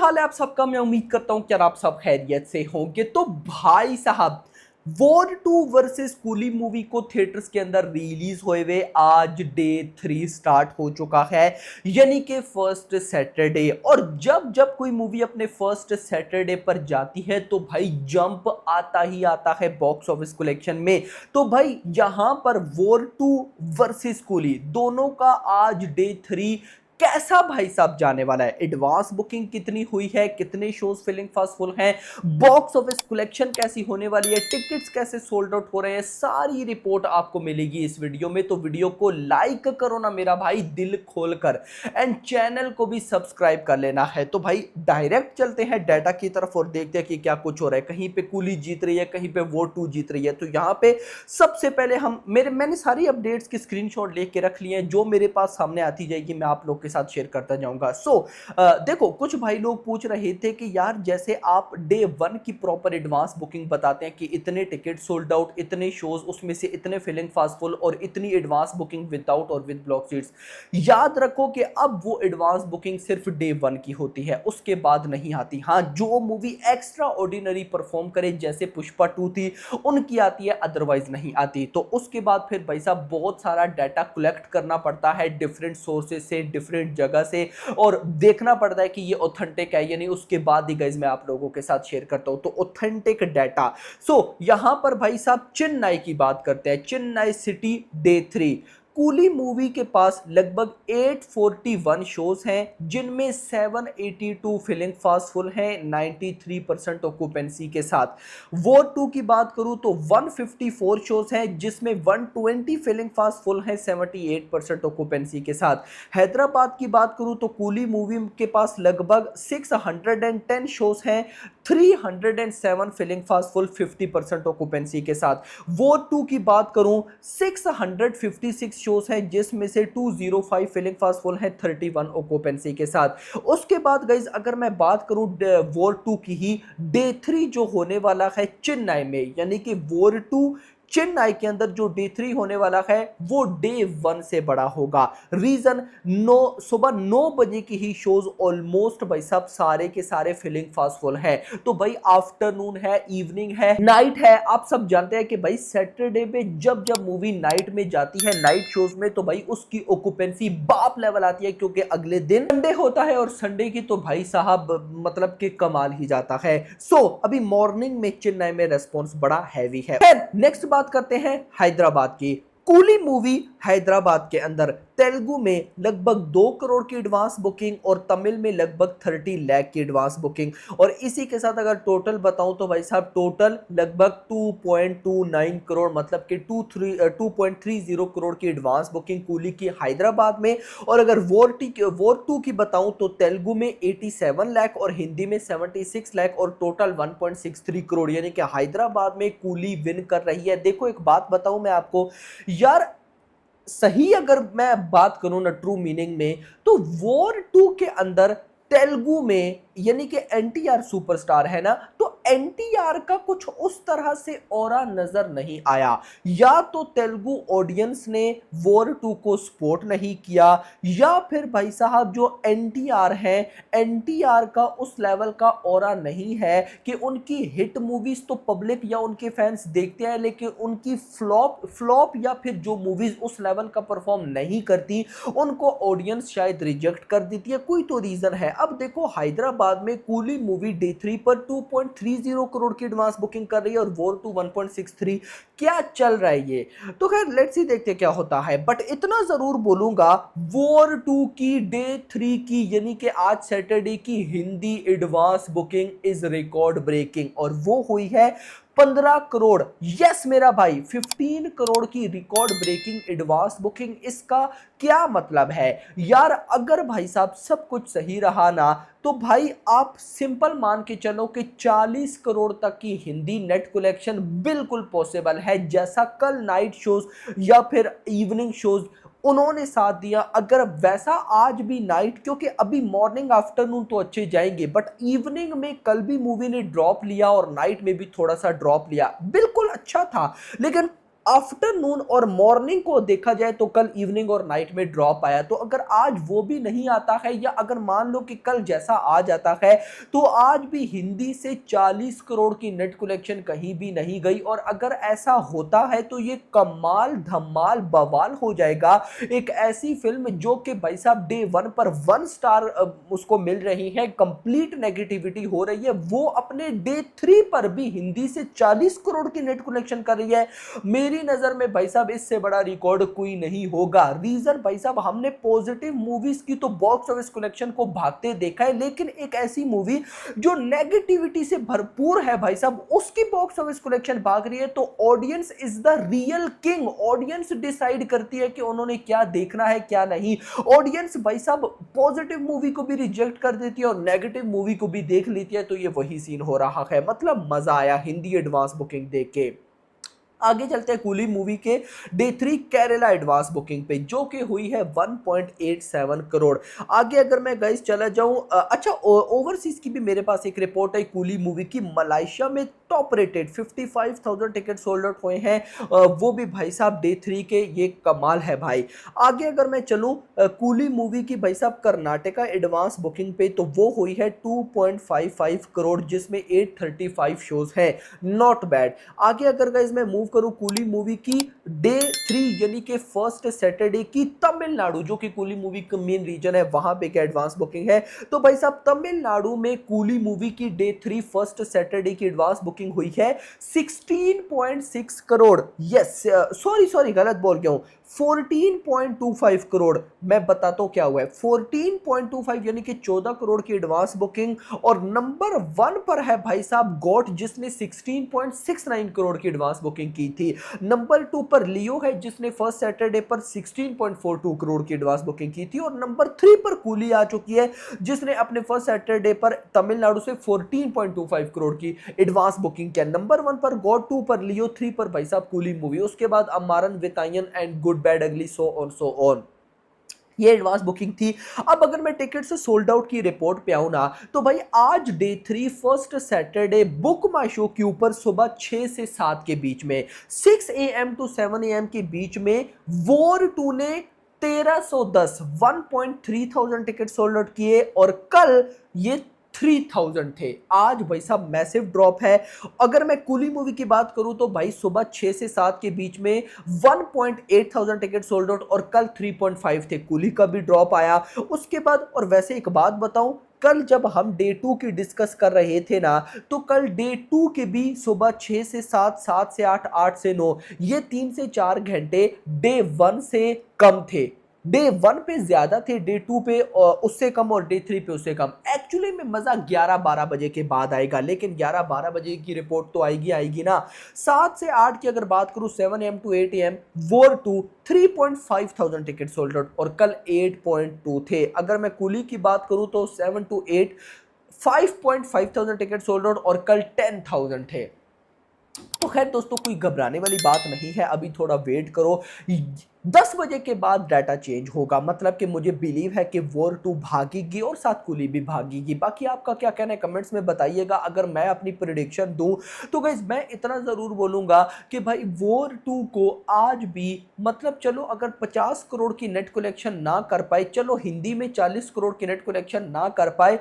हाल है आप सबका। मैं उम्मीद करता हूं कि यार आप सब खैरियत से होंगे। तो भाई साहब, वॉर 2 वर्सेस कूली मूवी को थिएटर्स के अंदर रिलीज हुए आज डे 3 स्टार्ट हो चुका है, यानी कि फर्स्ट सैटरडे। और जब जब कोई मूवी अपने फर्स्ट सैटरडे पर जाती है तो भाई जंप आता ही आता है बॉक्स ऑफिस कलेक्शन में। तो भाई यहां पर वॉर 2 वर्सेस कूली दोनों का आज डे 3 कैसा भाई साहब जाने वाला है। एडवांस बुकिंग कितनी हुई है, कितने शोज फिलिंग फास्टफुल हैं, बॉक्स ऑफिस कलेक्शन कैसी होने वाली है, टिकट्स कैसे सोल्ड आउट हो रहे हैं, सारी रिपोर्ट आपको मिलेगी इस वीडियो में। तो वीडियो को लाइक करो ना मेरा भाई दिल खोलकर, एंड चैनल को भी सब्सक्राइब कर लेना है। तो भाई डायरेक्ट चलते हैं डाटा की तरफ और देखते हैं कि क्या कुछ हो रहा है। कहीं पे कूली जीत रही है, कहीं पे वॉर 2 जीत रही है। तो यहाँ पे सबसे पहले मैंने सारी अपडेट्स के स्क्रीनशॉट लेके रख लिए हैं, जो मेरे पास सामने आती जाएगी मैं आप लोग के साथ शेयर करता जाऊंगा। देखो, कुछ भाई लोग पूछ रहे थे कि यार जैसे आप डे 1 की प्रॉपर एडवांस बुकिंग बताते हैं कि इतने टिकट सोल्ड आउट, इतने शोज, उसमें से इतने फिलिंग फास्टफुल और इतनी एडवांस बुकिंग विदाउट और विद ब्लॉक सीट्स। याद रखो कि अब वो एडवांस बुकिंग सिर्फ डे 1 की होती है, उसके बाद नहीं आती। हाँ, जो मूवी एक्स्ट्रा ऑर्डिनरी परफॉर्म करे जैसे पुष्पा 2 थी उनकी आती है, अदरवाइज नहीं आती। तो उसके बाद फिर भाई साहब बहुत सारा डाटा कलेक्ट करना पड़ता है डिफरेंट सोर्सेज से, डिफरेंट जगह से, और देखना पड़ता है कि ये ऑथेंटिक है या नहीं। उसके बाद ही गाइस मैं आप लोगों के साथ शेयर करता हूं तो ऑथेंटिक डाटा। यहां पर भाई साहब चेन्नई की बात करते हैं। Chennai city day 3 coolie movie के पास लगभग 841 शोज हैं, जिनमें 782 फिलिंग फास्टफुल हैं 93% ऑक्यूपेंसी के साथ। वॉर 2 की बात करूं तो 154 शोज हैं, जिसमें 120 फिलिंग फास्टफुल हैं 78% ऑक्यूपेंसी के साथ। हैदराबाद की बात करूं तो कूली मूवी के पास लगभग 610 शोज हैं, 307 फिलिंग फास्टफुल 50% ऑक्यूपेंसी के साथ। वॉर 2 की बात करूं 656 शोज हैं, जिसमें से 205 फिलिंग फास्टफुल हैं 31 ऑक्यूपेंसी के साथ। उसके बाद गाइस अगर मैं बात करूं वॉर 2 की ही डे 3 जो होने वाला है चेन्नई में, यानी कि वॉर 2 चेन्नई के अंदर जो डे 3 होने वाला है वो डे 1 से बड़ा होगा। रीजन, सुबह 9 बजे की ही शोज ऑलमोस्ट भाई साहब सारे के सारे फिलिंग फास्टफुल है। तो भाई आफ्टरनून है, इवनिंग है, नाइट है। आप सब जानते हैं कि भाई सैटरडे पे जब जब मूवी नाइट में जाती है, नाइट शोज में, तो भाई उसकी ऑक्यूपेंसी बाप लेवल आती है, क्योंकि अगले दिन संडे होता है, और संडे की तो भाई साहब मतलब कि कमाल ही जाता है। अभी मॉर्निंग में चेन्नई में रेस्पॉन्स बड़ा हैवी है। नेक्स्ट बात करते हैं हैदराबाद की। कूली मूवी हैदराबाद के अंदर तेलुगु में लगभग 2 करोड़ की एडवांस बुकिंग और तमिल में लगभग 30 लाख की एडवांस बुकिंग। और इसी के साथ अगर टोटल बताऊं तो भाई साहब टोटल लगभग 2.29 करोड़, मतलब कि 2.30 करोड़ की एडवांस बुकिंग कूली की हैदराबाद में। और अगर वॉर 2 की बताऊं तो तेलुगु में 87 लाख और हिंदी में 76 लाख और टोटल 1.63 करोड़, यानी कि हैदराबाद में कूली विन कर रही है। देखो एक बात बताऊं मैं आपको यार, सही अगर मैं बात करूं ना ट्रू मीनिंग में, तो वॉर 2 के अंदर तेलुगु में यानी कि एनटीआर सुपरस्टार है ना, तो एनटीआर का कुछ उस तरह से ऑरा नजर नहीं आया। या तो तेलुगु ऑडियंस ने वॉर 2 को सपोर्ट नहीं किया, या फिर भाई साहब जो एनटीआर है, एनटीआर का उस लेवल का ऑरा नहीं है कि उनकी हिट मूवीज तो पब्लिक या उनके फैंस देखते हैं, लेकिन उनकी फ्लॉप या फिर जो मूवीज उस लेवल का परफॉर्म नहीं करती उनको ऑडियंस शायद रिजेक्ट कर देती है। कोई तो रीजन है। अब देखो हैदराबाद में कूली मूवी डे 3 पर 2.30 करोड़ की एडवांस बुकिंग कर रही है और वॉर 2 1.63। क्या चल रहा है ये? तो खैर लेट्स सी, देखते क्या होता है। बट इतना जरूर बोलूंगा, वॉर 2 की डे 3 की यानी कि आज सैटरडे की Hindi advance booking is record breaking, और वो हुई है 15 करोड़। यस मेरा भाई, 15 करोड़ की रिकॉर्ड ब्रेकिंग एडवांस बुकिंग। इसका क्या मतलब है यार? अगर भाई साहब सब कुछ सही रहा ना, तो भाई आप सिंपल मान के चलो कि 40 करोड़ तक की हिंदी नेट कलेक्शन बिल्कुल पॉसिबल है। जैसा कल नाइट शोज या फिर इवनिंग शोज उन्होंने साथ दिया, अगर वैसा आज भी नाइट, क्योंकि अभी मॉर्निंग आफ्टरनून तो अच्छे जाएंगे, बट इवनिंग में कल भी मूवी ने ड्रॉप लिया और नाइट में भी थोड़ा सा ड्रॉप लिया, बिल्कुल अच्छा था। लेकिन आफ्टरनून और मॉर्निंग को देखा जाए तो कल इवनिंग और नाइट में ड्रॉप आया, तो अगर आज वो भी नहीं आता है या अगर मान लो कि कल जैसा आ जाता है तो आज भी हिंदी से 40 करोड़ की नेट कलेक्शन कहीं भी नहीं गई। और अगर ऐसा होता है तो ये कमाल धमाल बवाल हो जाएगा। एक ऐसी फिल्म जो कि भाई साहब डे वन पर 1 स्टार उसको मिल रही है, कंप्लीट नेगेटिविटी हो रही है, वो अपने डे 3 पर भी हिंदी से 40 करोड़ की नेट कलेक्शन कर रही है। मेरी नजर में भाई साहब इससे बड़ा रिकॉर्ड कोई नहीं होगा। रीजन भाई साहब, हमने पॉजिटिव मूवीज की तो बॉक्स ऑफिस कलेक्शन को भागते देखा है, लेकिन एक ऐसी मूवी जो नेगेटिविटी से भरपूर है भाई साहब, उसकी बॉक्स ऑफिस कलेक्शन भाग रही है। तो audience is the real king. Audience decide करती है कि उन्होंने क्या देखना है क्या नहीं। ऑडियंस भाई साहब पॉजिटिव मूवी को भी रिजेक्ट कर देती है और नेगेटिव मूवी को भी देख लेती है। तो ये वही सीन हो रहा है। मतलब मजा आया हिंदी एडवांस बुकिंग देख के। आगे चलते हैं कूली मूवी के डे 3 केरला एडवांस बुकिंग पे, जो कि हुई है 1.87 करोड़। आगे अगर मैं गाइस चला जाऊं, अच्छा ओवरसीज की भी मेरे पास एक रिपोर्ट है कूली मूवी की। मलेशिया में top rated 55,000 ticket sold out हुए हैं, वो भी भाई साहब डे 3 के। ये कमाल है भाई। आगे अगर मैं चलूं कूली मूवी की भाई साहब कर्नाटका एडवांस बुकिंग पे, तो वो हुई है 2.55 करोड़, जिसमें 835 शोज हैं। Not bad. आगे अगर गाइस मैं मूव करूं कूली मूवी की डे 3 यानी कि फर्स्ट सैटरडे की, तमिलनाडु जो कि कूली मूवी का मेन रीजन है, वहां पे क्या एडवांस बुकिंग है। तो भाई साहब तमिलनाडु में कूली मूवी की डे 3 फर्स्ट सैटरडे की एडवांस बुकिंग हुई है 16.6 करोड़। यस सॉरी गलत बोल गया हूं, 14.25 करोड़। मैं बताता हूं क्या हुआ है। 14.25 यानी कि 14 करोड़ की एडवांस बुकिंग। और नंबर 1 पर है भाई साहब गॉट, जिसने 16.69 करोड़ की एडवांस बुकिंग की थी। नंबर 2 पर लियो है, जिसने फर्स्ट सैटरडे पर 16.42 करोड़ की एडवांस बुकिंग की थी। और नंबर 3 पर कूली आ चुकी है, जिसने अपने फर्स्ट सैटरडे पर तमिलनाडु से 14.25 करोड़ की एडवांस बुकिंग किया। नंबर 1 पर गॉड, 2 पर लियो, 3 पर भाई साहब कूली मूवी, उसके बाद अमारन वितायन एंड गुड बैड अगली सो ऑन। ये एडवांस बुकिंग थी। अब अगर मैं टिकट से सोल्ड आउट की रिपोर्ट पे आऊं ना, तो भाई आज डे 3 फर्स्ट सैटरडे बुक माई शो के ऊपर सुबह 6 से 7 के बीच में, 6 AM टू 7 AM के बीच में वॉर 2 ने 1310 1.3 टिकट सोल्ड आउट किए। और कल ये 3000 थे। आज भाई साहब मैसिव ड्रॉप है। अगर मैं कूली मूवी की बात करूं तो भाई सुबह 6 से 7 के बीच में 1.8 टिकट सोल्ड आउट और कल 3.5 थे। कूली का भी ड्रॉप आया उसके बाद। और वैसे एक बात बताऊं, कल जब हम डे 2 की डिस्कस कर रहे थे ना, तो कल डे 2 के भी सुबह 6 से 7, 7 से 8, 8 से 9, ये 3 से 4 घंटे डे 1 से कम थे। डे 1 पे ज्यादा थे, डे 2 पे उससे कम और डे 3 पे उससे कम। एक्चुअली में मजा 11-12 बजे के बाद आएगा, लेकिन 11-12 बजे की रिपोर्ट तो आएगी ना। 7 से 8 की अगर बात करूं 7 AM to 8 AM War 2 3.5 ticket sold out और कल 8.2 थे। अगर मैं कूली की बात करूं तो 7 to 8 5.5 टिकट सोल्ड आउट और कल 10,000 थे। तो खैर दोस्तों कोई घबराने वाली बात नहीं है, अभी थोड़ा वेट करो। 10 बजे के बाद डाटा चेंज होगा, मतलब कि मुझे बिलीव है कि वॉर 2 भागेगी और साथ कूली भी भागेगी। बाकी आपका क्या कहना है कमेंट्स में बताइएगा। अगर मैं अपनी प्रेडिक्शन दूं तो गाइस मैं इतना जरूर बोलूंगा कि भाई वॉर 2 को आज भी, मतलब चलो अगर 50 करोड़ की नेट कलेक्शन ना कर पाए, चलो हिंदी में 40 करोड़ की नेट कलेक्शन ना कर पाए,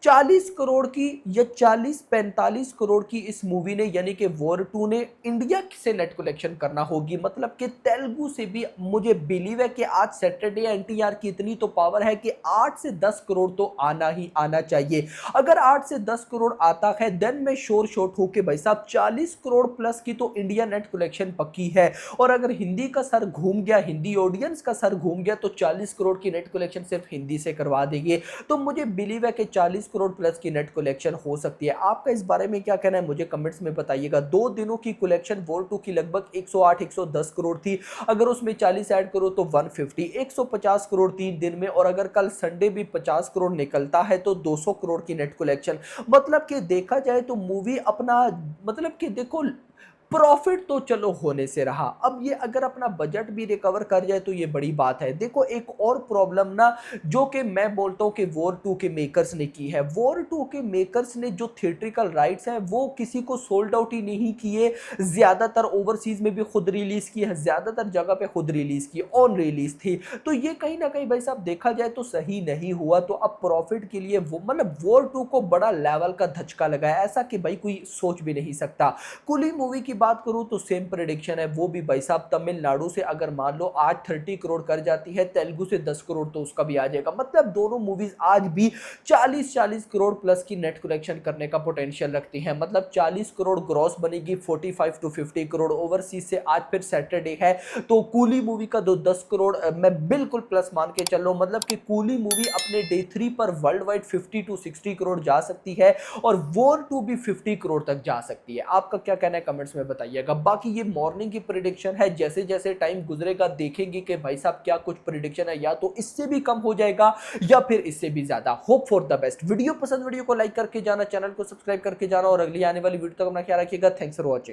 40 करोड़ की या 40-45 करोड़ की इस मूवी ने यानी कि वॉर 2 ने इंडिया से नेट कलेक्शन करना होगी। मतलब कि तेलुगु से भी मुझे बिलीव है कि आज सैटरडे एनटीआर की इतनी तो पावर है कि 8 से 10 करोड़ तो आना ही आना चाहिए। अगर 8 से 10 करोड़ आता है देन मैं श्योर शॉट हूं कि भाई साहब 40 करोड़ प्लस की तो इंडिया नेट कलेक्शन पक्की है। और अगर हिंदी का सर घूम गया, हिंदी ऑडियंस का सर घूम गया, तो 40 करोड़ की नेट कलेक्शन सिर्फ हिंदी से करवा देंगे। तो मुझे बिलीव है कि 40 करोड़ प्लस की नेट कलेक्शन हो सकती है। आपका इस बारे में क्या कहना है मुझे कमेंट्स में बताइएगा। 2 दिनों की कलेक्शन वॉर 2 की लगभग 108-110 करोड़ थी। अगर उसमें 40 ऐड करो तो 150, 150 करोड़ 3 दिन में। और अगर कल संडे भी 50 करोड़ निकलता है तो 200 करोड़ की नेट कलेक्शन। मतलब कि देखा जाए तो मूवी अपना, मतलब कि देखो प्रॉफिट तो चलो होने से रहा, अब ये अगर अपना बजट भी रिकवर कर जाए तो ये बड़ी बात है। देखो एक और प्रॉब्लम ना जो कि मैं बोलता हूँ कि वॉर 2 के मेकर्स ने की है, वॉर 2 के मेकर्स ने जो थिएट्रिकल राइट्स हैं वो किसी को सोल्ड आउट ही नहीं किए, ज्यादातर ओवरसीज में भी खुद रिलीज की है, ज्यादातर जगह पे खुद रिलीज की, ऑन रिलीज थी। तो ये कहीं ना कहीं भाई साहब देखा जाए तो सही नहीं हुआ। तो अब प्रॉफिट के लिए वो मतलब वॉर 2 को बड़ा लेवल का धचका लगा है, ऐसा कि भाई कोई सोच भी नहीं सकता। कुली मूवी की बात करूं तो सेम प्रेडिक्शन है, वो भी भाई साहब तमिलनाडु से अगर मान लो आज 30 करोड़ कर जाती है, तेलुगु से 10 करोड़ तो उसका भी आ जाएगा। मतलब दोनों मूवीज आज भी 40-40 करोड़ प्लस की नेट कलेक्शन करने का पोटेंशियल रखती हैं। मतलब 40 करोड़ ग्रॉस बनेगी, 45 टू 50 करोड़ ओवरसीज से। आज फिर सैटरडे है तो कूली मूवी का 10 करोड़ मैं बिल्कुल प्लस मान के चल रहा हूं। मतलब कि कूली मूवी अपने डे 3 पर वर्ल्ड वाइड 50 टू 60 करोड़ जा सकती है और वॉर 2 भी 50 करोड़ तक जा सकती है। आपका क्या कहना है कमेंट्स में बताइएगा। बाकी ये मॉर्निंग की प्रेडिक्शन है, जैसे जैसे टाइम गुजरेगा देखेंगे कि भाई साहब क्या कुछ प्रेडिक्शन है, या तो इससे भी कम हो जाएगा या फिर इससे भी ज्यादा। Hope for the best. Video पसंद, वीडियो को लाइक करके जाना, चैनल को सब्सक्राइब करके जाना और अगली आने वाली वीडियो तक अपना ख्याल रखिएगा। Thanks for watching.